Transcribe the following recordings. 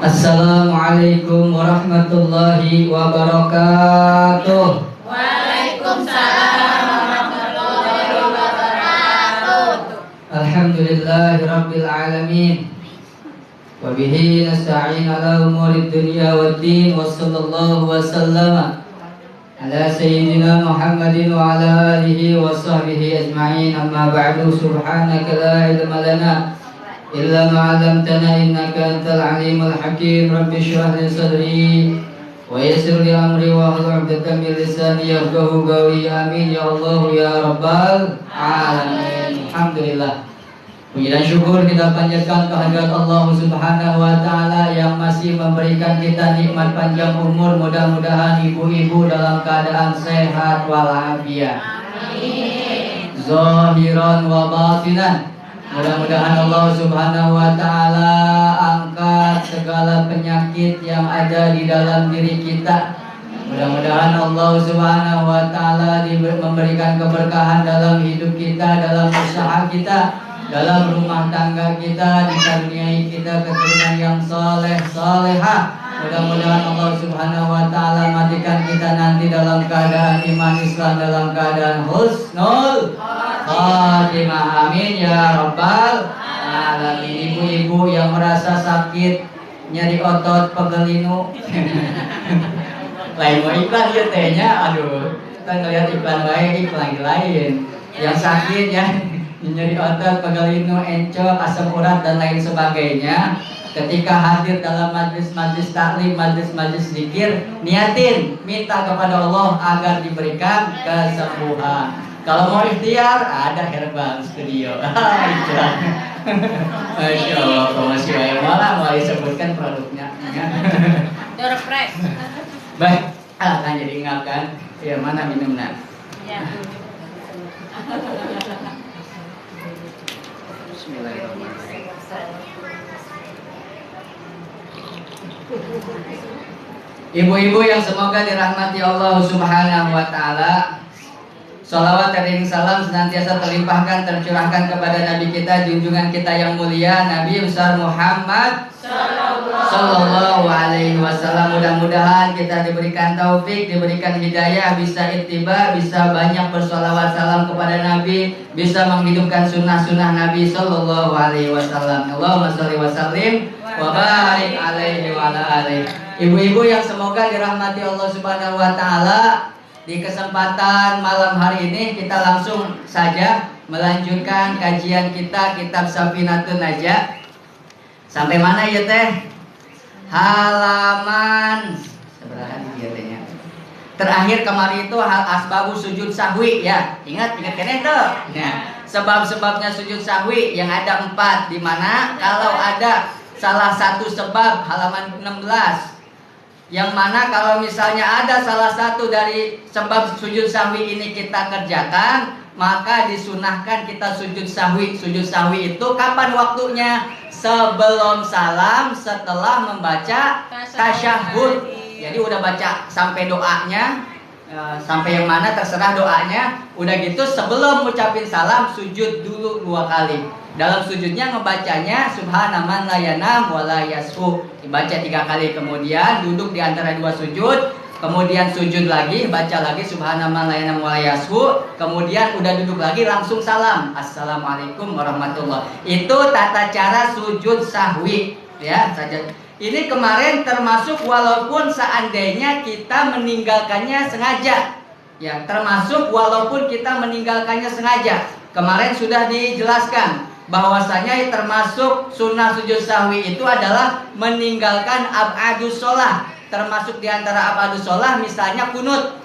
Assalamualaikum warahmatullahi wabarakatuh. Waalaikumsalam warahmatullahi wabarakatuh. Alhamdulillahirabbil alamin. Wa bihi nasta'in ala umurid dunya waddin. Wassallallahu wasallama ala sayyidina Muhammadin wa ala alihi wa sahbihi ajma'in. Amma ba'du. Subhanaka la ilma lana illa ma 'allamtana innaka antal alimul hakim. Rabbi shrah li sadri wa yassir li amri wa hlul 'uqdatam min lisani yafqahu qawli. Amin ya Allah ya rabbal alamin. Alhamdulillah. Puji dan syukur kita panjatkan kehadirat Allah Subhanahu wa taala yang masih memberikan kita nikmat panjang umur. Mudah-mudahan ibu-ibu dalam keadaan sehat walafiat. Amin. Zahiran wa batinan. Mudah-mudahan Allah Subhanahu wa taala angkat segala penyakit yang ada di dalam diri kita. Mudah-mudahan Allah Subhanahu wa taala memberikan keberkahan dalam hidup kita, dalam usaha kita, dalam rumah tangga kita, dikaruniai kita keturunan yang saleh salehah. Mudah-mudahan Allah Subhanahu wa taala matikan kita nanti dalam keadaan iman Islam, dalam keadaan husnul khatimah. Amin ya rabbal alamin. Ibu-ibu yang merasa sakit, nyeri otot, pegelinu, lain mau iklan ya tehnya, aduh, kita ngeliat iklan baik, iklan lain. Yang sakit ya, nyeri otot, pegelinu, encok, asam urat dan lain sebagainya, ketika hadir dalam majlis-majlis taklim, majlis-majlis zikir, niatin minta kepada Allah agar diberikan kesembuhan. Kalau mau ikhtiar, ada Herbal Studio. Masya Allah, kalau masih banyak malah mau disebutkan produknya. Dorprek. Baik, kan jadi ingatkan, ya mana minumnya? Ya. Bismillahirrahmanirrahim. Ibu-ibu yang semoga dirahmati Allah Subhanahu wa taala, sholawat dan salam senantiasa terlimpahkan, tercurahkan kepada Nabi kita, junjungan kita yang mulia, Nabi besar Muhammad Sallallahu alaihi wasallam. Mudah-mudahan kita diberikan taufik, diberikan hidayah, bisa ittiba, bisa banyak bersolawat salam kepada Nabi, bisa menghidupkan sunnah-sunnah Nabi Sallallahu alaihi wasallam. Allahumma sholli wa sallim wa barik alaihi wa ala alihi. Ibu-ibu yang semoga dirahmati Allah Subhanahu wa taala, di kesempatan malam hari ini kita langsung saja melanjutkan kajian kita kitab Safinatun Najah. Sampai mana ya teh? Halaman seberapa nih? Terakhir kemarin itu hal asbabu sujud sahwi ya. Ingat kene tuh. Nah, sebab-sebabnya sujud sahwi yang ada 4, di mana kalau ada salah satu sebab halaman 16. Yang mana kalau misalnya ada salah satu dari sebab sujud sahwi ini kita kerjakan, maka disunahkan kita sujud sahwi. Sujud sahwi itu kapan waktunya? Sebelum salam, setelah membaca tasyahud. Jadi udah baca sampai doanya, sampai yang mana terserah doanya. Udah gitu sebelum ngucapin salam, sujud dulu 2 kali. Dalam sujudnya ngebacanya subhanaman la yanam wa la yasfu. Dibaca 3 kali, kemudian duduk di antara 2 sujud, kemudian sujud lagi, baca lagi subhanaman la yanam wa la yasfu, kemudian udah duduk lagi langsung salam. Assalamualaikum warahmatullahi. Itu tata cara sujud sahwi ya saja. Ini kemarin termasuk walaupun seandainya kita meninggalkannya sengaja. Ya, termasuk walaupun kita meninggalkannya sengaja. Kemarin sudah dijelaskan bahwasanya termasuk sunnah sujud sahwi itu adalah meninggalkan ab'adus sholah. Termasuk diantara ab'adus sholah misalnya kunut.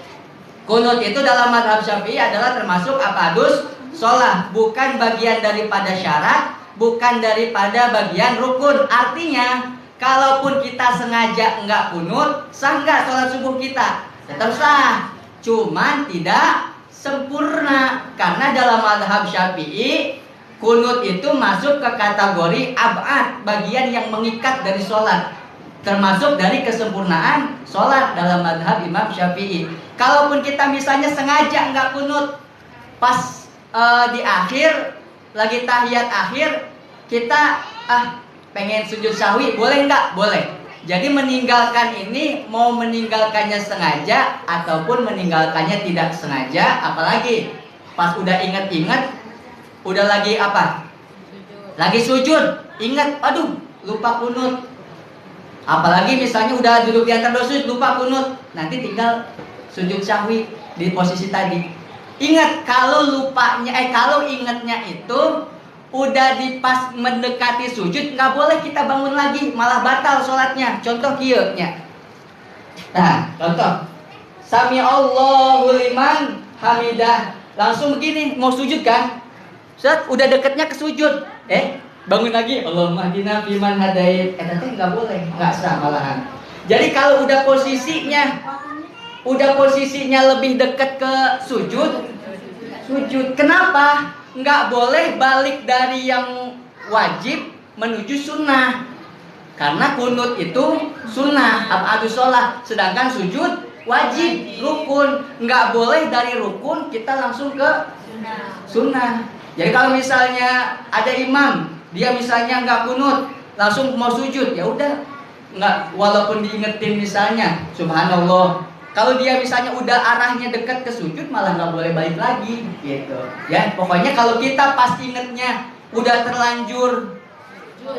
Kunut itu dalam madhab Syafi'i adalah termasuk ab'adus sholah, bukan bagian daripada syarat, bukan daripada bagian rukun. Artinya kalaupun kita sengaja enggak kunut, sah enggak sholat subuh kita? Tetap sah, cuman tidak sempurna. Karena dalam madhab Syafi'i kunut itu masuk ke kategori ab'ad, bagian yang mengikat dari sholat, termasuk dari kesempurnaan sholat dalam madhab Imam Syafi'i. Kalaupun kita misalnya sengaja enggak kunut, pas di akhir lagi tahiyat akhir kita pengen sujud sahwi, boleh nggak? Boleh. Jadi meninggalkan ini mau meninggalkannya sengaja ataupun meninggalkannya tidak sengaja, apalagi pas udah ingat-ingat, udah lagi apa? Lagi sujud, ingat, aduh lupa kunut. Apalagi misalnya udah duduk di antara sujud lupa kunut, nanti tinggal sujud sahwi di posisi tadi. Ingat kalau kalau ingatnya itu udah di pas mendekati sujud, nggak boleh kita bangun lagi, malah batal sholatnya. Contoh kieunya. Nah, contoh. Sami Allahu liman hamidah. Langsung begini, mau sujud kan? Set, udah deketnya ke sujud. Bangun lagi. Allahumma hdina fiman hadait. Tapi nggak boleh, nggak sah malahan. Jadi kalau udah posisinya lebih dekat ke sujud. Kenapa? Nggak boleh balik dari yang wajib menuju sunnah, karena kunut itu sunnah abadus sholat, sedangkan sujud wajib rukun. Nggak boleh dari rukun kita langsung ke sunnah. Jadi kalau misalnya ada imam, dia misalnya nggak kunut langsung mau sujud, ya udah nggak, walaupun diingetin misalnya subhanallah, kalau dia misalnya udah arahnya dekat ke sujud malah nggak boleh balik lagi gitu ya. Pokoknya kalau kita pas ingetnya udah terlanjur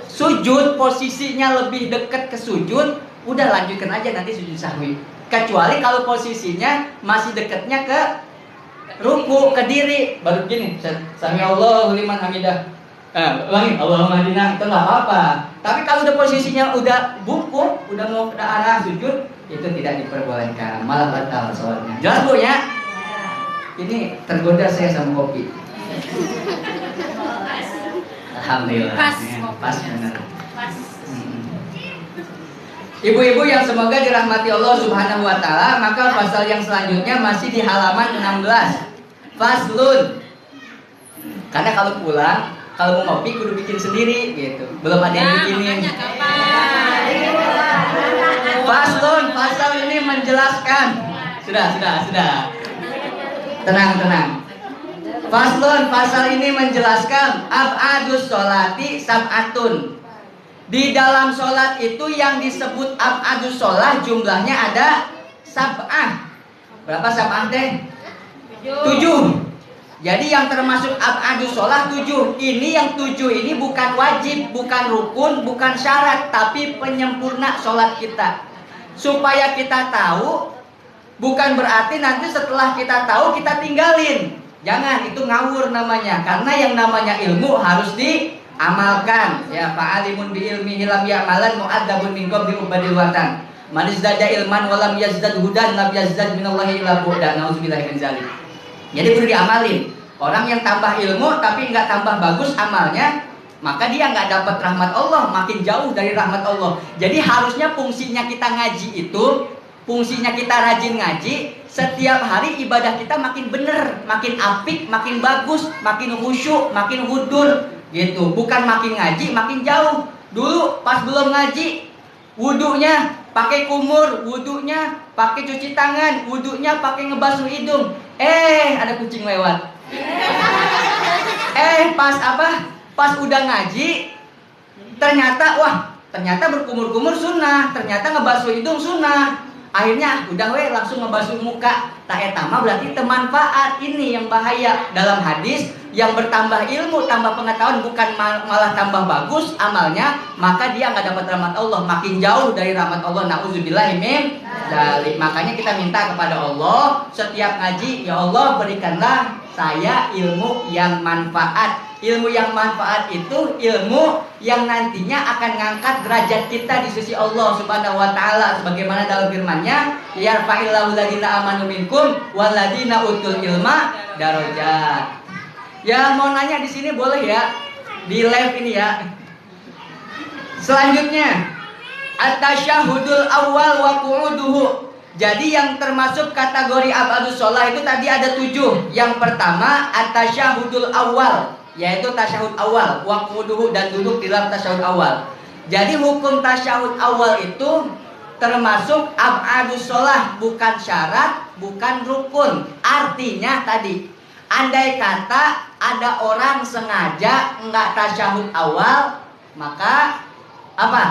sujud, posisinya lebih dekat ke sujud, udah lanjutkan aja nanti sujud sahwi. Kecuali kalau posisinya masih dekatnya ke ruku, ke diri, baru gini sami Allahu liman hamidah, ulangi Allahumma hdina, itu nggak apa-apa. Tapi kalau udah posisinya udah bungkuk, udah mau ke arah sujud, itu tidak diperbolehkan, malah batal sholatnya. Jelas Bu ya? Ini tergoda saya sama kopi. Alhamdulillah. Pas benar. Ibu-ibu yang semoga dirahmati Allah Subhanahu wa taala, maka pasal yang selanjutnya masih di halaman 16. Faslun. Karena kalau pulang, kalau mau ngopi kudu bikin sendiri gitu. Belum ada yang bikinin. Faslun, pasal ini menjelaskan. Sudah. Tenang. Faslun, pasal ini menjelaskan ab'adus sholati sab'atun. Di dalam sholat itu yang disebut ab'adus sholat jumlahnya ada sab'ah. Berapa sab'ah teh? 7. Jadi yang termasuk ab'adus sholat 7. Ini yang 7 ini bukan wajib, bukan rukun, bukan syarat, tapi penyempurna sholat kita. Supaya kita tahu, bukan berarti nanti setelah kita tahu kita tinggalin. Jangan, itu ngawur namanya. Karena yang namanya ilmu harus diamalkan. Ya, fa'alimun bi ilmihi lam ya'malan mu'adzabun min qabli ubadil watan. Man izdada ilman wa lam yazdad hudan lam yazdad minallahi illa bu'dan. Nauzubillahi min dzalik. Jadi perlu diamalin. Orang yang tambah ilmu tapi nggak tambah bagus amalnya, maka dia nggak dapat rahmat Allah, makin jauh dari rahmat Allah. Jadi harusnya fungsinya kita ngaji itu, fungsinya kita rajin ngaji, setiap hari ibadah kita makin bener, makin apik, makin bagus, makin khusyuk, makin hudur gitu. Bukan makin ngaji, makin jauh. Dulu pas belum ngaji, wudunya pakai kumur, wudunya pakai cuci tangan, wudunya pakai ngebasuh hidung. Ada kucing lewat. Pas udah ngaji, ternyata berkumur-kumur sunnah, ternyata ngebasuh hidung sunnah. Akhirnya udah langsung ngebasuh muka. Tak etama berarti temanfaat. Ini yang bahaya. Dalam hadis, yang bertambah ilmu, tambah pengetahuan, bukan malah tambah bagus amalnya, maka dia nggak dapat rahmat Allah, makin jauh dari rahmat Allah. Nauzubillahi min dzalik. Makanya kita minta kepada Allah setiap ngaji, ya Allah berikanlah saya ilmu yang manfaat. Ilmu yang manfaat itu ilmu yang nantinya akan ngangkat derajat kita di sisi Allah Subhanahu wa taala, sebagaimana dalam firman-Nya, yarfa'illahu alladziina amanu minkum walladziina utul ilma darajat. Ya, mau nanya di sini boleh ya, di live ini ya. Selanjutnya, at-tasyahudul awal wa qu'uduhu. Jadi yang termasuk kategori abadus sholat itu tadi ada 7. Yang pertama at-tasyahudul awal, yaitu tasyahud awal, wa qu'uduhu, dan duduk di dalam tasyahud awal. Jadi hukum tasyahud awal itu termasuk abadus sholat, bukan syarat, bukan rukun. Artinya tadi, andai kata ada orang sengaja enggak tasyahud awal, maka apa?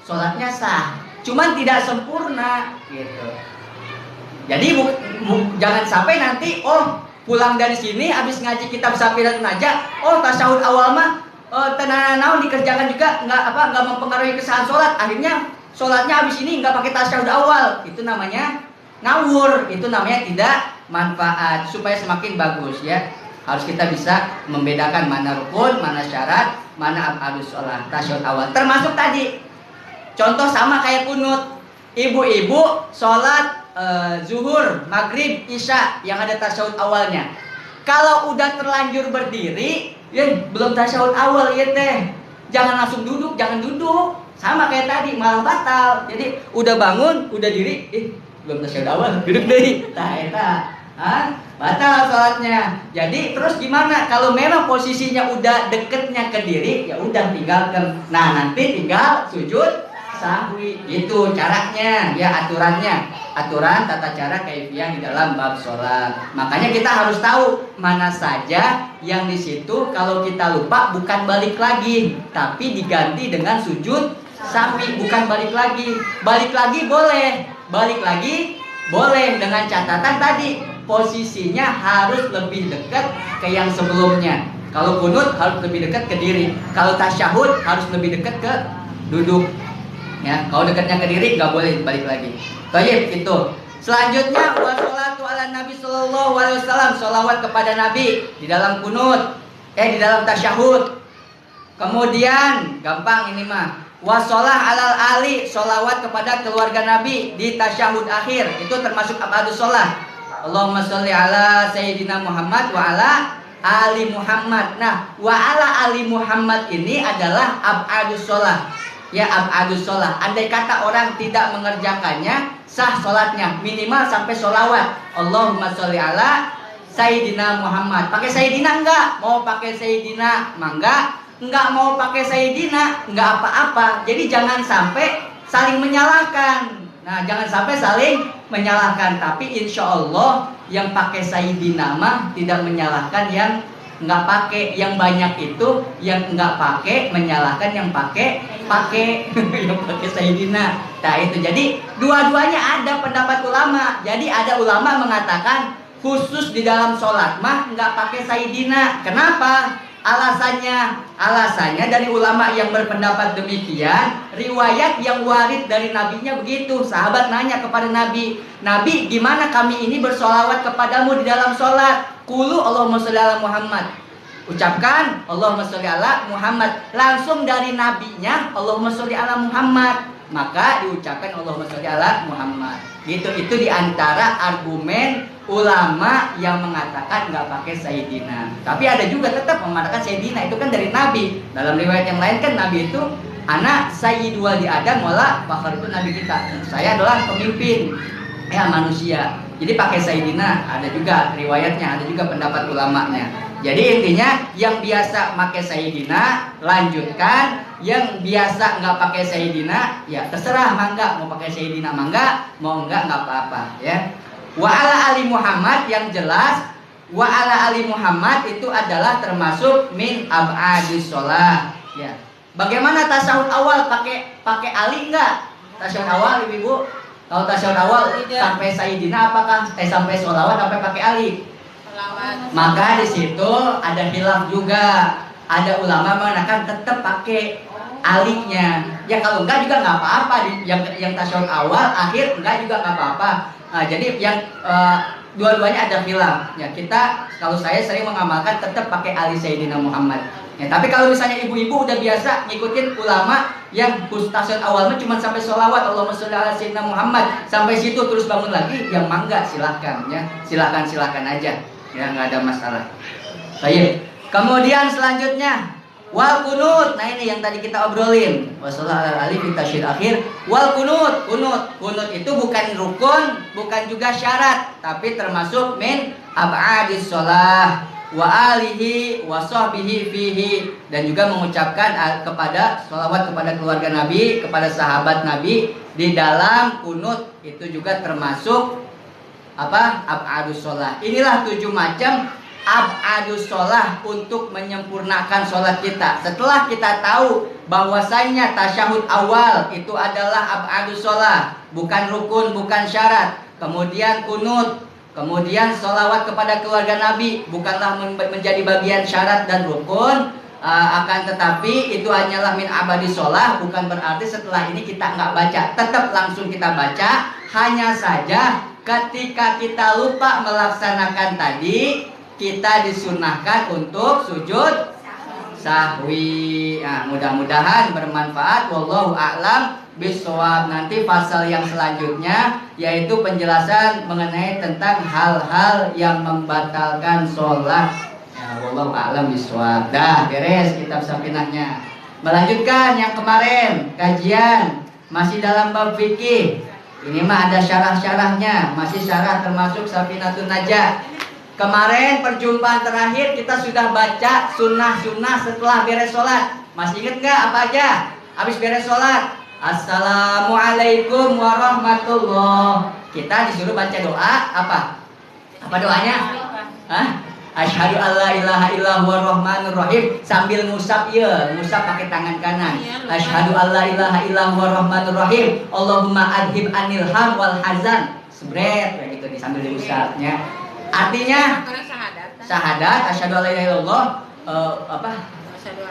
Sholatnya sah, cuman tidak sempurna gitu. Jadi jangan sampai nanti pulang dari sini habis ngaji kitab Safiratun Najah, tasyahud awal mah tenang dikerjakan juga nggak mempengaruhi kesahan sholat. Akhirnya sholatnya habis ini nggak pakai tasyahud awal. Itu namanya ngawur, itu namanya tidak manfaat. Supaya semakin bagus ya, harus kita bisa membedakan mana rukun, mana syarat, mana abadus sholat, tasyahud awal. Termasuk tadi contoh sama kayak kunut. Ibu-ibu sholat zuhur, maghrib, isya yang ada tasyahud awalnya. Kalau udah terlanjur berdiri, ya belum tasyahud awal ya teh. Jangan langsung duduk, jangan duduk. Sama kayak tadi, malah batal. Jadi udah bangun, udah diri, belum tasyahud awal, duduk deh. Batal sholatnya. Jadi terus gimana? Kalau memang posisinya udah deketnya ke diri, ya udah tinggalkan. Nah nanti tinggal sujud sahwi. Itu caranya, ya aturan tata cara kaifiah di dalam bab sholat. Makanya kita harus tahu mana saja yang di situ kalau kita lupa bukan balik lagi, tapi diganti dengan sujud sahwi. Bukan balik lagi. Balik lagi boleh dengan catatan tadi posisinya harus lebih dekat ke yang sebelumnya. Kalau kunut harus lebih dekat ke diri. Kalau tasyahud harus lebih dekat ke duduk. Ya, kalau dekatnya ke diri nggak boleh balik lagi. Baik, itu. Selanjutnya wassalatu ala Nabi sallallahu alaihi wasallam, sholawat kepada Nabi di dalam kunut, di dalam tasyahud. Kemudian gampang ini mah. Wassalah alal ali, sholawat kepada keluarga Nabi di tasyahud akhir. Itu termasuk abadus sholat. Allahumma sholli ala sayyidina Muhammad wa ala ali Muhammad. Nah, wa ala ali Muhammad ini adalah abadus sholat. Ya, abadus sholat. Andai kata orang tidak mengerjakannya, sah sholatnya. Minimal sampai sholawat. Allahumma sholli ala sayyidina Muhammad. Pakai sayyidina enggak? Mau pakai sayyidina mangga? Enggak mau pakai sayyidina, enggak apa-apa. Jadi jangan sampai saling menyalahkan. Nah, jangan sampai saling menyalahkan. Tapi insya Allah yang pakai sayyidina mah tidak menyalahkan yang enggak pakai. Yang banyak itu yang enggak pakai menyalahkan yang pakai yang pakai sayyidina. Nah itu, jadi dua-duanya ada pendapat ulama. Jadi ada ulama mengatakan khusus di dalam sholat mah enggak pakai sayyidina. Kenapa? Alasannya dari ulama yang berpendapat demikian, riwayat yang warid dari nabinya begitu. Sahabat nanya kepada Nabi, gimana kami ini bersolawat kepadamu di dalam sholat? Qulu Allahumma sholli ala Muhammad. Ucapkan Allahumma sholli ala Muhammad. Langsung dari nabinya Allahumma sholli ala Muhammad. Maka diucapkan Allahumma sholli ala Muhammad. Gitu, itu diantara argumen ulama yang mengatakan nggak pakai sayyidina. Tapi ada juga tetap mengatakan sayyidina, itu kan dari Nabi. Dalam riwayat yang lain kan Nabi itu anak sayyid waladi Adam wala fakhr, itu Nabi kita. Saya adalah pemimpin manusia. Jadi pakai sayyidina, ada juga riwayatnya, ada juga pendapat ulamanya. Jadi intinya yang biasa pakai sayyidina lanjutkan, yang biasa nggak pakai sayyidina ya terserah, mangga mau pakai sayyidina mangga, mau nggak apa-apa ya. Wa ala ali Muhammad, yang jelas wa ala ali Muhammad itu adalah termasuk min abadis sholat ya. Bagaimana tasyahud awal pakai ali enggak? Tasyahud awal ibu-ibu, kalau tasyahud awal sampai sayyidina apakah sampai sholawat sampai pakai ali? Sholawat. Maka di situ ada khilaf juga. Ada ulama mengatakan tetap pakai alinya. Ya kalau enggak juga nggak apa-apa, yang tasyahud awal akhir enggak juga nggak apa-apa. Nah, jadi yang dua-duanya ada khilaf. Ya, kalau saya sering mengamalkan tetap pakai ali Sayyidina Muhammad. Ya, tapi kalau misalnya ibu-ibu udah biasa ngikutin ulama yang tasyahud awalnya cuma sampai sholawat Allahumma sholli ala Sayyidina Muhammad, sampai situ terus bangun lagi, yang mangga silahkan ya. Silahkan aja. Ya, nggak ada masalah. Baik. Kemudian selanjutnya wal kunut. Nah ini yang tadi kita obrolin. Wassallallahu alaihi fi tasyahud akhir. Wal kunut. Kunut itu bukan rukun, bukan juga syarat, tapi termasuk min abadis sholah wa alihi wa sahbihi fihi, dan juga mengucapkan kepada sholawat kepada keluarga Nabi, kepada sahabat Nabi di dalam kunut. Itu juga termasuk abadus sholah. Inilah 7 macam abadus sholah, untuk menyempurnakan sholat kita. Setelah kita tahu bahwasanya tasyahud awal itu adalah abadus sholah, bukan rukun, bukan syarat. Kemudian kunut, kemudian sholawat kepada keluarga Nabi bukanlah menjadi bagian syarat dan rukun. Akan tetapi itu hanyalah min abadis sholah, bukan berarti setelah ini kita nggak baca, tetap langsung kita baca. Hanya saja ketika kita lupa melaksanakan tadi, kita disunahkan untuk sujud sahwi. Nah, mudah-mudahan bermanfaat. Wallahu a'lam bishawab. Nanti pasal yang selanjutnya yaitu penjelasan mengenai tentang hal-hal yang membatalkan sholat. Wallahu a'lam bishawab. Dah beres kitab Safinahnya. Melanjutkan yang kemarin kajian masih dalam bab fikih. Ini mah ada syarah-syarahnya, masih syarah termasuk Safinatun Najah. Kemarin perjumpaan terakhir kita sudah baca sunnah-sunnah setelah beres sholat. Masih ingat nggak apa aja? Habis beres sholat, Assalamualaikum warahmatullah. Kita disuruh baca doa apa? Apa doanya? Hah? Asyhadu alla ilaha illallah rahmanur rahim, sambil ngusap ya, ngusap pakai tangan kanan. Asyhadu alla ilaha illallah rahmanur rahim. Allahumma adhib anil ham wal hazan. Sebret kayak gitu sambil diusapnya. Artinya syahadat asyhadu alla ilaha illallah apa?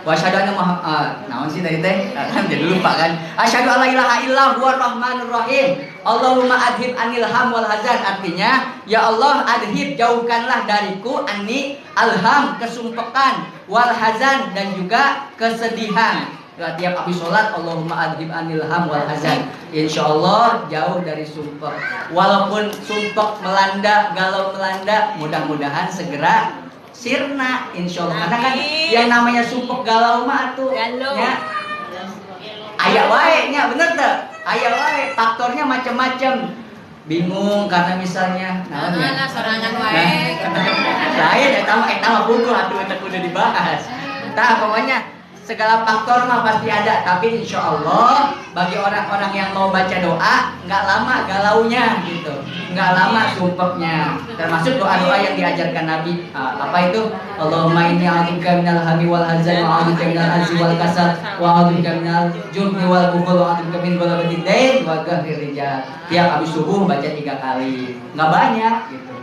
Wa asyhadu anna Muhammad naon sih tadi teh? Kan jadi lupa kan. Asyhadu alla ilaha illallah rahmanur rahim. Allahumma adhib anil ham wal hazan. Artinya, ya Allah adhib, jauhkanlah dariku anni alham, kesumpekan, wal hazan, dan juga kesedihan. Tiap habis sholat Allahumma adhib anil ham wal hazan. Insyaallah jauh dari sumpek. Walaupun sumpek melanda, galau melanda, mudah-mudahan segera sirna insyaallah. Karena kan yang namanya sumpek galau mah tuh ya aya wae nya, bener teh? Aya wae, faktornya macam-macam. Bingung karena misalnya naon sorangan wae. Saya eta mah pukul atuh eta kudu dibahas. Tah pokoknya segala faktor mah pasti ada, tapi insya Allah bagi orang-orang yang mau baca doa nggak lama galaunya gitu, nggak lama sumpeknya. Termasuk doa-doa yang diajarkan Nabi, apa itu? Allahumma inni a'udzubika minal hammi wal hazan wa a'udzubika minal azzi wal kasal wa a'udzubika minal jubni wal bukhul wa a'udzubika min ghalabatid dain wa ghafrir rijal. Tiap habis subuh baca 3 kali, nggak banyak gitu.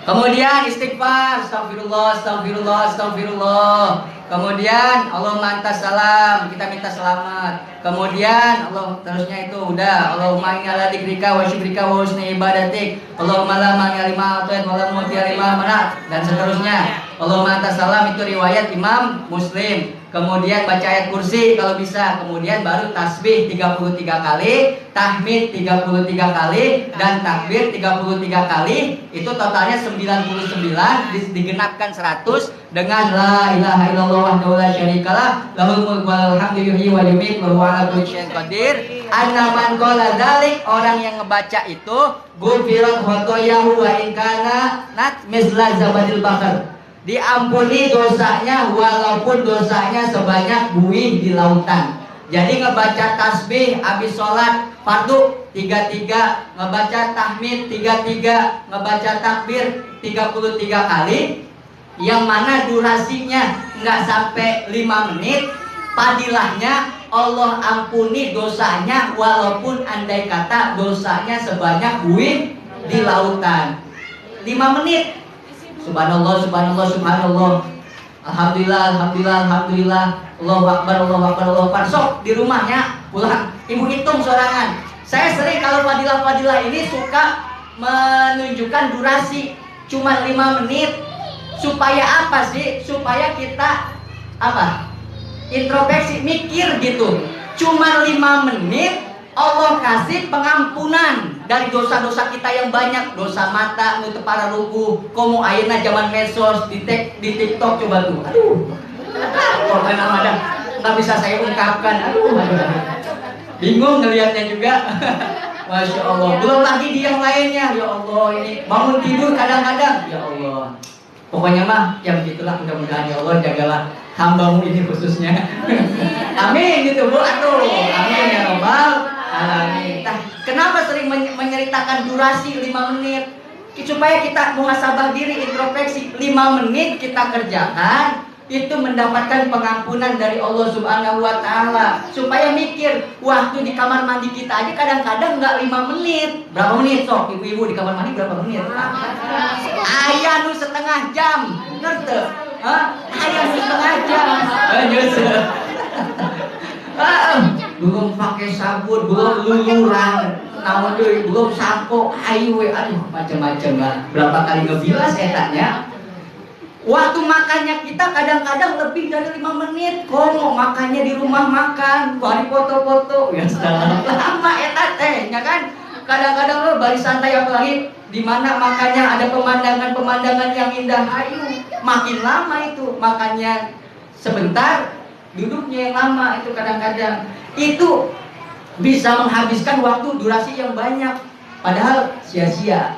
Kemudian istighfar, astagfirullah, astagfirullah, astagfirullah. Kemudian Allahumma antas salam, kita minta selamat. Kemudian Allah terusnya itu udah Allahumma inni ala dzikrika wa syukrika wa husni ibadatik. Allahumma la mani'a lima a'tait wa la mu'tiya lima mana'at, dan seterusnya. Allahumma antas salam itu riwayat Imam Muslim. Kemudian baca ayat kursi kalau bisa. Kemudian baru tasbih 33 kali, tahmid 33 kali, dan takbir 33 kali. Itu totalnya 99, digenapkan 100 dengan la ilaha illallah wahdahu la syarikalah, lahul mulku wa lahul hamdu yuhyi wa yumiit wa huwa ala kulli syai'in qadir. Anna man qala dzalik, orang yang ngebaca itu ghuffirat khotoyahu wa in kana nat misla zabadil bakar, diampuni dosanya walaupun dosanya sebanyak buih di lautan. Jadi ngebaca tasbih habis sholat fardu 33, ngebaca tahmid 33, ngebaca takbir 33 kali, yang mana durasinya nggak sampai 5 menit, padilahnya Allah ampuni dosanya walaupun andai kata dosanya sebanyak buih di lautan. 5 menit. Subhanallah, subhanallah, subhanallah. Alhamdulillah, alhamdulillah, alhamdulillah. Allahu akbar, Allahu akbar, Allahu akbar. Sok di rumahnya pulang ibu hitung sorangan. Saya sering kalau fadilah-fadilah ini suka menunjukkan durasi cuma 5 menit. Supaya apa sih? Supaya kita apa? Introspeksi, mikir gitu. Cuma 5 menit Allah kasih pengampunan dari dosa-dosa kita yang banyak. Dosa mata, nutup para ruku, komo ayeuna zaman medsos, di TikTok coba tuh. Aduh. Korban Ramadan nggak bisa saya ungkapkan. Aduh. Bingung ngelihatnya juga. Masya Allah. Belum lagi di yang lainnya. Ya Allah, ini bangun tidur kadang-kadang. Ya Allah. Pokoknya mah yang begitulah, mudah-mudahan ya Allah jagalah hambamu ini khususnya. Amin gitu Bu. Aduh. Amin ya Rabbal alamin. Nah, kenapa sering menceritakan durasi 5 menit? Supaya kita muhasabah diri, introspeksi 5 menit kita kerjakan, itu mendapatkan pengampunan dari Allah Subhanahu wa Ta'ala. Supaya mikir, waktu di kamar mandi kita aja kadang-kadang nggak 5 menit. Berapa menit sok? Ibu-ibu di kamar mandi berapa menit? Ayah nu setengah jam, ngerti? Ayah nu setengah jam. Belum pakai sabun, belum luluran, namun belum sampo, ayo, aduh macam-macam lah. Berapa kali ngebilas etanya? Waktu makannya kita kadang-kadang lebih dari 5 menit. Komo makannya di rumah makan, bari foto-foto, ya lama etatnya kan. Kadang-kadang lo bari santai apalagi di mana makannya ada pemandangan-pemandangan yang indah. Ayo, makin lama itu makannya sebentar, duduknya yang lama itu kadang-kadang itu bisa menghabiskan waktu durasi yang banyak. Padahal sia-sia.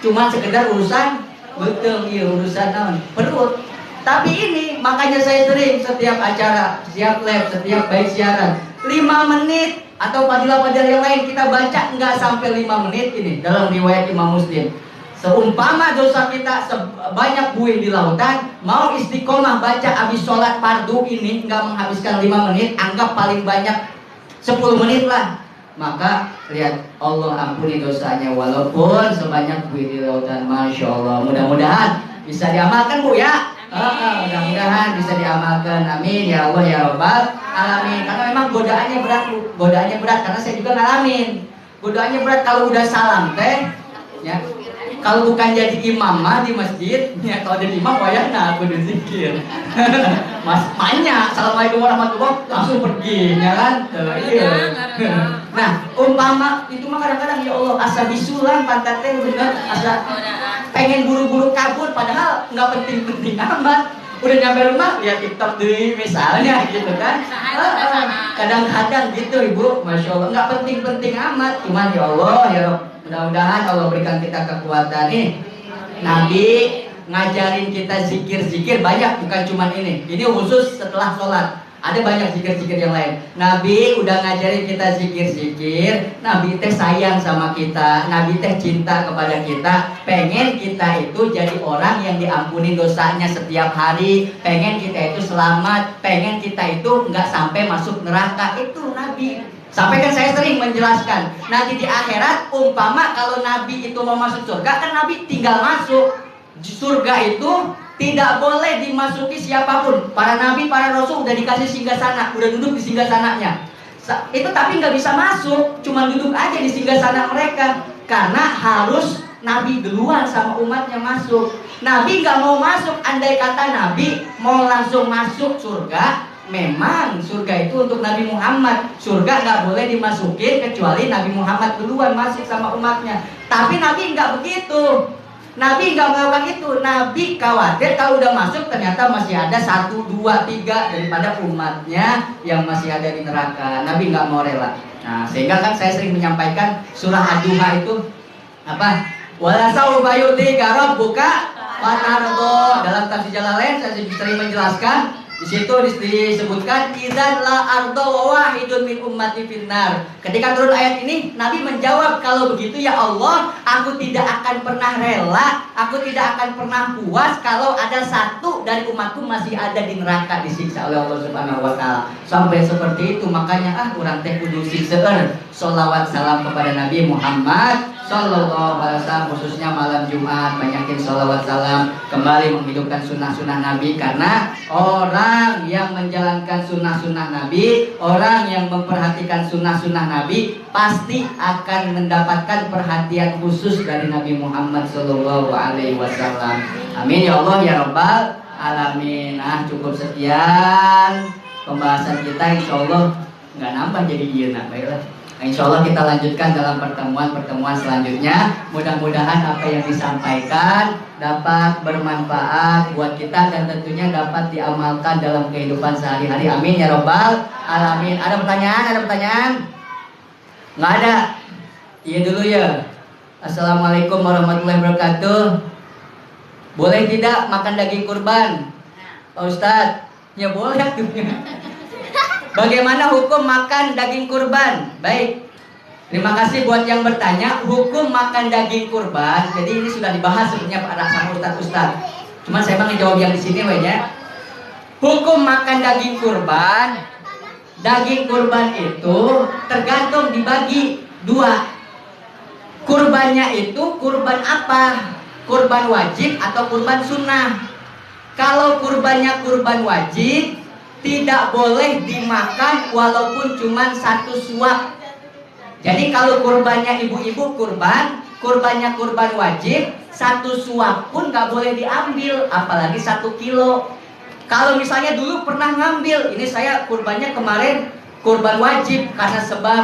Cuma sekedar urusan betul, iya urusan perut. Tapi ini makanya saya sering setiap acara, setiap live, setiap baik siaran 5 menit atau fadilah-fadilah yang lain kita baca nggak sampai 5 menit ini dalam riwayat Imam Muslim. Seumpama dosa kita sebanyak buih di lautan, mau istiqomah baca habis sholat fardu ini nggak menghabiskan 5 menit, anggap paling banyak 10 menit lah. Maka lihat Allah ampuni dosanya walaupun sebanyak buih di lautan. Masya Allah, mudah-mudahan bisa diamalkan Bu ya. Mudah-mudahan bisa diamalkan, amin ya Allah ya Rabbal alamin. Karena memang godaannya berat Bu, godaannya berat karena saya juga ngalamin. Godaannya berat kalau udah salam teh ya. Kalau bukan jadi imam mah di masjid, ya kalau jadi imam wayahna aku zikir. Mas banyak, assalamualaikum warahmatullahi langsung pergi, ya kan? Iya. Nah, umpama itu mah kadang-kadang ya Allah asa bisulan pantatnya bener, asa pengen buru-buru kabur, padahal nggak penting-penting amat. Udah nyampe rumah lihat TikTok deh misalnya gitu kan. Kadang-kadang gitu Ibu, Masya Allah nggak penting-penting amat, cuman ya Allah ya Rabb, mudah-mudahan Allah berikan kita kekuatan nih. Nabi ngajarin kita zikir-zikir banyak, bukan cuma ini. Ini khusus setelah sholat. Ada banyak zikir-zikir yang lain. Nabi udah ngajarin kita zikir-zikir. Nabi teh sayang sama kita. Nabi teh cinta kepada kita. Pengen kita itu jadi orang yang diampuni dosanya setiap hari. Pengen kita itu selamat. Pengen kita itu nggak sampai masuk neraka. Itu Nabi. Sampai kan saya sering menjelaskan, nanti di akhirat umpama kalau Nabi itu mau masuk surga, kan Nabi tinggal masuk. Surga itu tidak boleh dimasuki siapapun. Para nabi, para rasul udah dikasih singgasana, udah duduk di singgasananya. Itu tapi nggak bisa masuk, cuma duduk aja di singgasana mereka. Karena harus Nabi duluan sama umatnya masuk. Nabi nggak mau masuk, andai kata Nabi mau langsung masuk surga. Memang surga itu untuk Nabi Muhammad. Surga nggak boleh dimasukin kecuali Nabi Muhammad duluan masuk sama umatnya. Tapi Nabi nggak begitu. Nabi nggak melakukan itu. Nabi khawatir kalau udah masuk ternyata masih ada 1, 2, 3 daripada umatnya yang masih ada di neraka. Nabi nggak mau rela. Nah, sehingga kan saya sering menyampaikan surah Ad-Duha itu apa? Wala sawfa yu'tika rabbuka fatardo. Dalam tafsir Jalalain saya sering menjelaskan. Di situ disebutkan idzan la ardo wahidun min ummati finnar. Ketika turun ayat ini, Nabi menjawab, kalau begitu ya Allah, aku tidak akan pernah rela, aku tidak akan pernah puas kalau ada satu dari umatku masih ada di neraka disiksa oleh Allah Subhanahu wa taala. Sampai seperti itu, makanya urang teh kudu seueur sholawat salam kepada Nabi Muhammad sallallahu alaihi wasallam, khususnya malam Jumat banyakin sholawat salam, kembali menghidupkan sunnah-sunnah Nabi. Karena orang yang menjalankan sunnah-sunnah Nabi, orang yang memperhatikan sunnah-sunnah Nabi pasti akan mendapatkan perhatian khusus dari Nabi Muhammad sallallahu alaihi wasallam. Amin ya Allah ya Rabbal alamin. Nah, cukup sekian pembahasan kita, insya Allah nggak nambah jadi iya. Baiklah, insya Allah kita lanjutkan dalam pertemuan selanjutnya. Mudah-mudahan apa yang disampaikan dapat bermanfaat buat kita dan tentunya dapat diamalkan dalam kehidupan sehari-hari. Amin ya Rabbal alamin. Ada pertanyaan? Ada pertanyaan? Nggak ada? Iya dulu ya. Assalamualaikum warahmatullahi wabarakatuh. Boleh tidak makan daging kurban, Pak Ustadz? Ya boleh tuh. Bagaimana hukum makan daging kurban? Baik, Terima kasih buat yang bertanya. Hukum makan daging kurban. Jadi ini sudah dibahas sebenarnya pada sama ustaz. Cuma saya mau ngejawab yang di sini ya. Hukum makan daging kurban. Daging kurban itu tergantung dibagi dua. Kurbannya itu kurban apa? Kurban wajib atau kurban sunnah? Kalau kurbannya kurban wajib, tidak boleh dimakan walaupun cuma 1 suap. Jadi kalau kurbannya ibu-ibu kurbannya kurban wajib, 1 suap pun gak boleh diambil, apalagi 1 kilo. Kalau misalnya dulu pernah ngambil, ini saya kurbannya kemarin kurban wajib karena sebab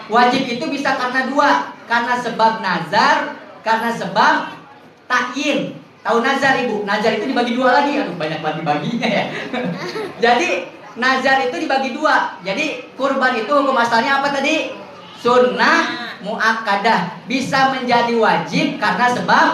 wajib itu bisa karena 2, karena sebab nazar, karena sebab takyin. Tahu nazar ibu? Nazar itu dibagi 2 lagi, aduh banyak banget dibaginya ya. Jadi nazar itu dibagi 2. Jadi kurban itu hukum asalnya apa tadi? Sunnah muakkadah, bisa menjadi wajib karena sebab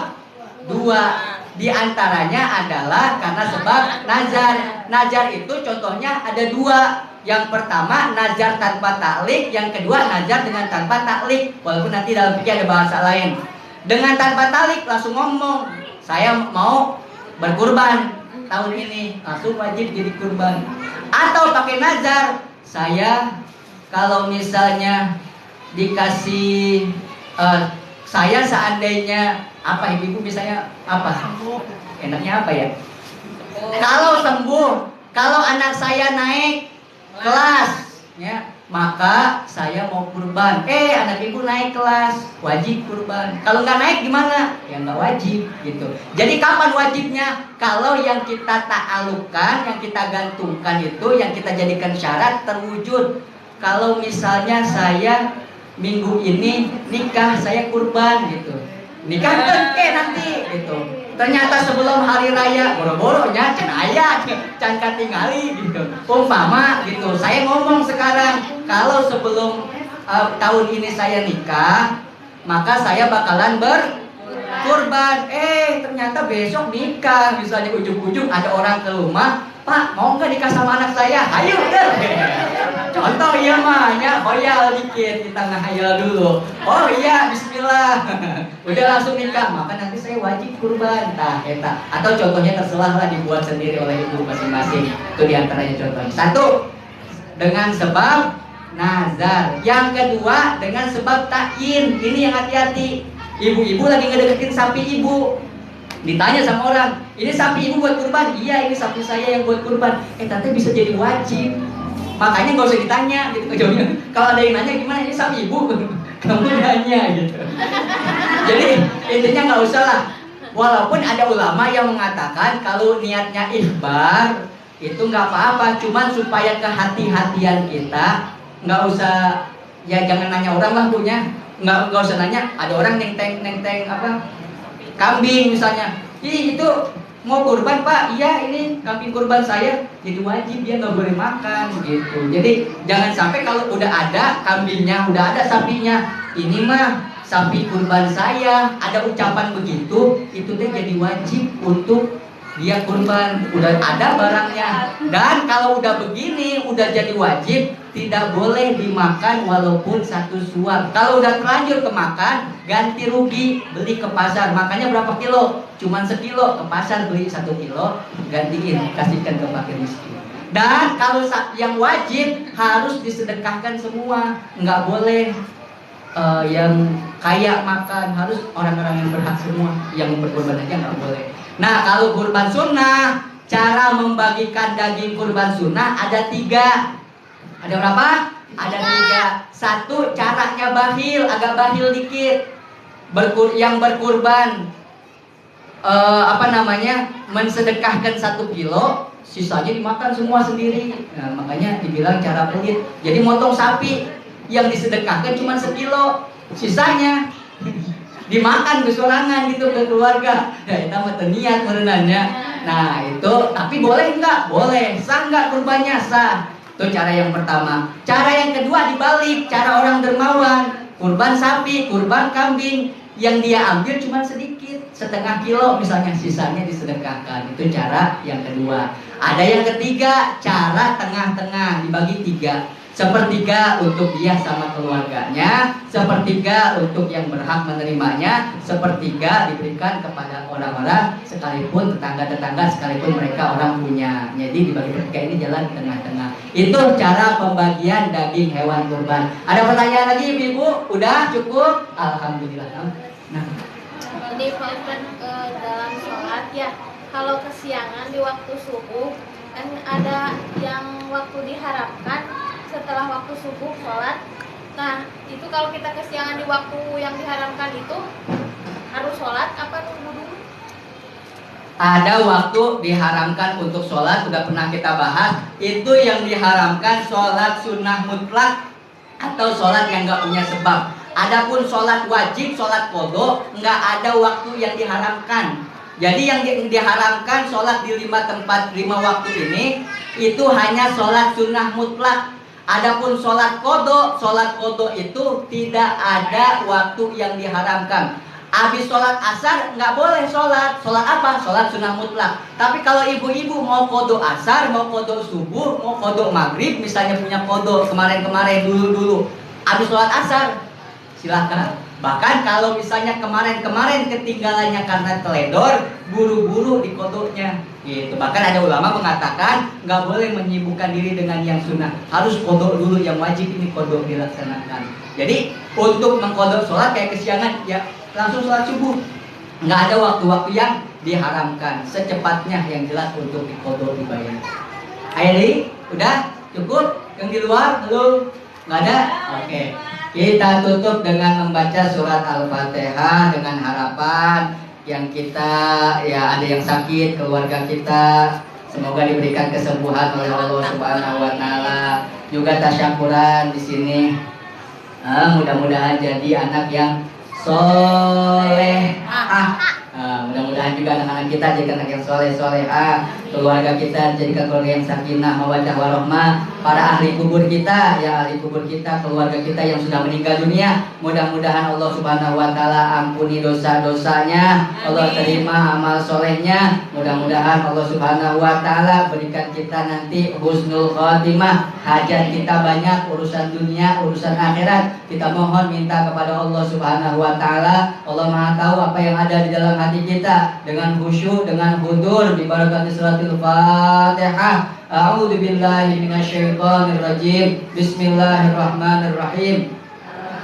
2. Di antaranya adalah karena sebab nazar. Nazar itu contohnya ada 2. Yang pertama nazar tanpa taklik, yang kedua nazar dengan tanpa taklik. Walaupun nanti dalam fikih ada bahasa lain. Dengan tanpa taklik langsung ngomong, saya mau berkurban tahun ini, langsung wajib jadi kurban. Atau pakai nazar, saya kalau misalnya dikasih saya seandainya apa ibu misalnya apa enaknya apa ya, kalau sembuh, kalau anak saya naik kelas ya, maka saya mau kurban. Anak ibu naik kelas, wajib kurban. Kalau nggak naik gimana? Ya nggak wajib gitu. Jadi kapan wajibnya? Kalau yang kita ta'alluqkan, yang kita gantungkan itu, yang kita jadikan syarat terwujud. Kalau misalnya saya minggu ini nikah, saya kurban gitu. Nikah nanti gitu. Ternyata sebelum hari raya boro-boronya can aya can katingali gitu. Umpama gitu. Saya ngomong sekarang, kalau sebelum tahun ini saya nikah, maka saya bakalan berkurban. Ternyata besok nikah, misalnya ujung-ujung ada orang ke rumah, Pak, mau nggak nikah sama anak saya? Ayo deh. Contoh ya mah, ya hoyal dikit, kita ngehayal dulu. Oh iya, bismillah. Udah langsung nikah, maka nanti saya wajib kurban. Nah, eta. Atau contohnya terserah lah, dibuat sendiri oleh ibu masing-masing. Itu diantaranya contohnya. 1, dengan sebab nazar. Yang kedua, dengan sebab takyin. Ini yang hati-hati. Ibu-ibu lagi ngedeketin sapi ibu. Ditanya sama orang, ini sapi ibu buat kurban? Iya, ini sapi saya yang buat kurban. Tante bisa jadi wajib. Makanya gak usah ditanya gitu. Kalau ada yang nanya gimana, ini sapi ibu, kamu nanya gitu. Jadi intinya gak usah lah. Walaupun ada ulama yang mengatakan kalau niatnya ikhbar itu gak apa-apa, cuman supaya kehati-hatian kita, gak usah, ya jangan nanya orang lah punya. Nggak usah nanya, ada orang nenteng apa, kambing misalnya, itu mau kurban Pak, iya ini kambing kurban saya, jadi wajib dia nggak boleh makan gitu. Jadi jangan sampai kalau udah ada kambingnya, udah ada sapinya, ini mah sapi kurban saya, ada ucapan begitu, itu deh jadi wajib untuk dia kurban, udah ada barangnya. Dan kalau udah begini, udah jadi wajib, tidak boleh dimakan walaupun 1 suap. Kalau udah terlanjur kemakan, ganti rugi, beli ke pasar. Makanya berapa kilo? Cuman 1 kilo, ke pasar beli 1 kilo, gantiin, kasihkan ke fakir miskin. Dan kalau yang wajib harus disedekahkan semua, nggak boleh yang kaya makan, harus orang-orang yang berhak semua. Yang berkorban aja nggak boleh. Nah, kalau kurban sunnah, cara membagikan daging kurban sunnah ada 3. Ada berapa? Ada 3. 1, caranya bahil, agak bahil dikit. Yang berkurban mensedekahkan 1 kilo, sisanya dimakan semua sendiri. Nah, makanya dibilang cara pelit. Jadi motong sapi, yang disedekahkan cuma 1 kilo, sisanya dimakan kesorangan gitu ke keluarga. Ya kita mah niat merenanya. Nah itu, tapi boleh enggak? Boleh. Sah enggak kurbannya? Sah. Itu cara yang pertama. Cara yang kedua dibalik, cara orang dermawan. Kurban sapi, kurban kambing, yang dia ambil cuma sedikit, 1/2 kilo misalnya, sisanya disedekahkan. Itu cara yang kedua. Ada yang ketiga, cara tengah-tengah, dibagi 3. Sepertiga untuk dia sama keluarganya, sepertiga untuk yang berhak menerimanya, sepertiga diberikan kepada orang-orang sekalipun tetangga-tetangga, sekalipun mereka orang punya. Jadi dibagi bertiga ini jalan di tengah-tengah. Itu cara pembagian daging hewan kurban. Ada pertanyaan lagi Ibu? Udah cukup? Alhamdulillah. Nah, Jadi Pak Ustadz, dalam sholat ya, kalau kesiangan di waktu subuh kan ada yang waktu diharapkan setelah waktu subuh sholat. Nah itu kalau kita kesiangan di waktu yang diharamkan itu harus sholat apa nunggu dulu? ada waktu diharamkan untuk sholat, sudah pernah kita bahas. Itu yang diharamkan sholat sunnah mutlak atau sholat yang nggak punya sebab. Adapun sholat wajib, sholat qadha, nggak ada waktu yang diharamkan. Jadi yang diharamkan sholat di 5 tempat 5 waktu ini itu hanya sholat sunnah mutlak. Adapun sholat qadha itu tidak ada waktu yang diharamkan. Habis sholat asar nggak boleh sholat. Sholat apa? Sholat sunnah mutlak. Tapi kalau ibu-ibu mau qadha asar, mau qadha subuh, mau qadha maghrib, misalnya punya qadha kemarin-kemarin dulu, habis sholat asar, silahkan. Bahkan kalau misalnya kemarin-kemarin ketinggalannya karena teledor, buru-buru di qadha-nya gitu. Bahkan ada ulama mengatakan nggak boleh menyibukkan diri dengan yang sunnah, harus qadha dulu, yang wajib ini qadha dilaksanakan. Jadi untuk mengqadha sholat kayak kesiangan ya langsung sholat subuh, nggak ada waktu-waktu yang diharamkan. Secepatnya yang jelas untuk qadha dibayar. Ayo udah cukup? Yang di luar belum? Nggak ada? Oke. Kita tutup dengan membaca surat Al-Fatihah dengan harapan yang kita ya ada yang sakit, keluarga kita semoga diberikan kesembuhan oleh Allah Subhanahu wa taala. Juga tasyakuran di sini. Mudah-mudahan jadi anak yang solehah. Mudah-mudahan juga anak-anak kita jadi anak yang solehah, keluarga kita jadikan keluarga yang sakinah, mawaddah warahmah. Para ahli kubur kita, ya ahli kubur kita, keluarga kita yang sudah meninggal dunia, mudah-mudahan Allah Subhanahu wa taala ampuni dosa-dosanya, Allah terima amal solehnya. Mudah-mudahan Allah Subhanahu wa taala berikan kita nanti husnul khotimah, hajat kita banyak, urusan dunia, urusan akhirat. Kita mohon minta kepada Allah Subhanahu wa taala. Allah Maha tahu apa yang ada di dalam hati kita. Dengan khusyuk, dengan hudur, di barakati suratul Fatihah. A'udzu billahi minasyaitonir rajim. Bismillahirrahmanirrahim.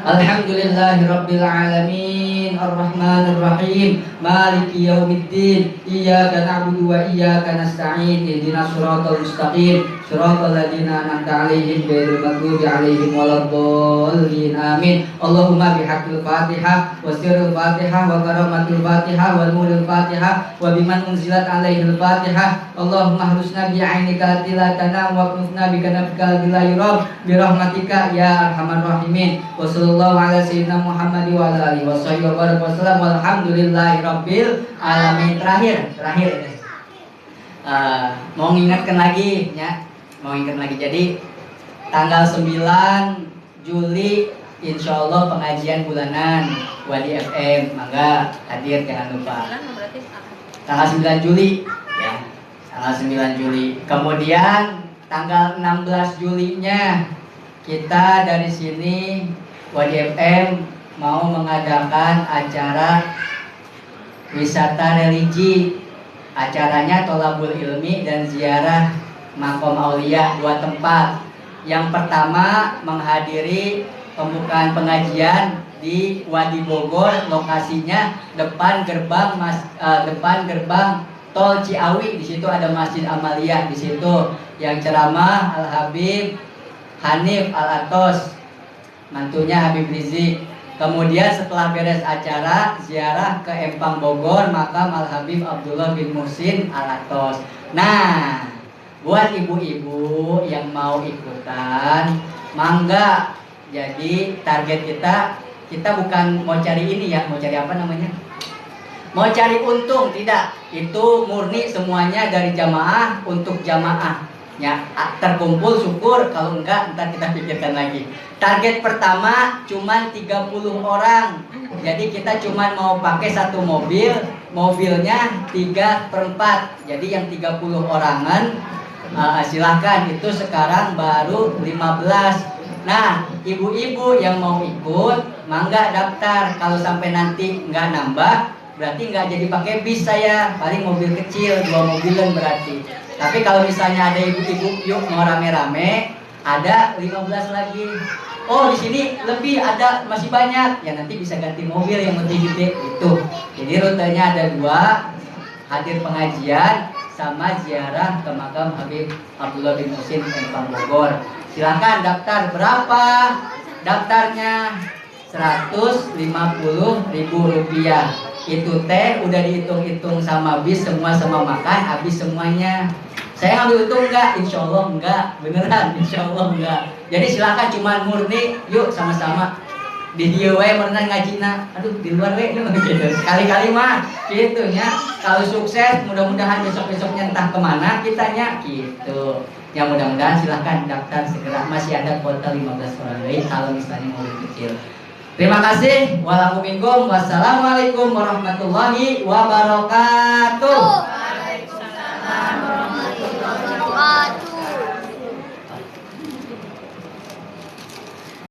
Alhamdulillahirabbil alamin, arrahmanir rahim, maliki yaumiddin, iyyaka na'budu wa iyyaka nasta'in, ihdinas siratal mustaqim, siratal ladzina an'amta 'alaihim ghairil maghdubi 'alaihim waladdallin. Amin. Allahumma bihaqqil Fatihah wa sirril Fatihah wa karamatil Fatihah wal nuril Fatihah wa biman unzilat 'alaihil Fatihah. Allahumma harusna bi 'ainika la tanam wa kunna bi kanafika la yurab bi rahmatika ya arhamar rahimin. Wa sallallahu ala sayyidina Muhammad wa ala alihi wasallam walhamdulillahi rabbil alamin. Terakhir ini mau ngingetkan lagi ya, jadi tanggal 9 Juli insyaallah pengajian bulanan Wadi FM, mangga hadir jangan lupa. Tanggal 9 Juli ya, tanggal 9 Juli. Kemudian tanggal 16 Julinya kita dari sini Wadi FM mau mengadakan acara wisata religi. Acaranya tolabul ilmi dan ziarah makom aulia, 2 tempat. Yang pertama menghadiri pembukaan pengajian di Wadi Bogor, lokasinya depan gerbang tol Ciawi. Di situ ada Masjid Amaliyah, di situ yang ceramah Al Habib Hanif Al Atos, mantunya Habib Rizik. Kemudian setelah beres acara ziarah ke Empang Bogor, makam Al Habib Abdullah bin Muhsin Al Atos. Nah, buat ibu-ibu yang mau ikutan, mangga. Jadi target kita bukan mau cari ini ya, mau cari apa namanya? Mau cari untung, tidak. Itu murni semuanya dari jamaah untuk jamaah. Ya, terkumpul syukur, kalau enggak ntar kita pikirkan lagi. Target pertama cuman 30 orang. Jadi kita cuman mau pakai 1 mobil, mobilnya 3/4. Jadi yang 30 orangan Silahkan, itu sekarang baru 15. Nah, ibu-ibu yang mau ikut, mangga daftar. Kalau sampai nanti nggak nambah, berarti nggak jadi pakai bis saya. Paling mobil kecil, 2 mobilan berarti. Tapi kalau misalnya ada ibu-ibu, yuk mau rame-rame, ada 15 lagi. Oh, di sini lebih ada, masih banyak. Ya nanti bisa ganti mobil yang lebih gede itu. Jadi rutenya ada 2, hadir pengajian sama ziarah ke makam Habib Abdullah bin Muhsin Empang Bogor. Silakan daftar. Berapa daftarnya? 150.000 rupiah. Itu teh udah dihitung-hitung sama bis, semua sama makan, habis semuanya. Saya ngambil untung enggak? Insya Allah enggak, beneran, insya Allah enggak. Jadi silakan, cuma murni, yuk sama-sama di dia we merenang ngajina, aduh di luar we gitu. Sekali-kali mah gitu ya. Kalau sukses, mudah-mudahan besok-besoknya entah kemana kitanya gitu. Ya mudah-mudahan silahkan daftar segera, masih ada kuota 15 orang lagi kalau misalnya mau lebih kecil. Terima kasih. Wassalamualaikum warahmatullahi wabarakatuh.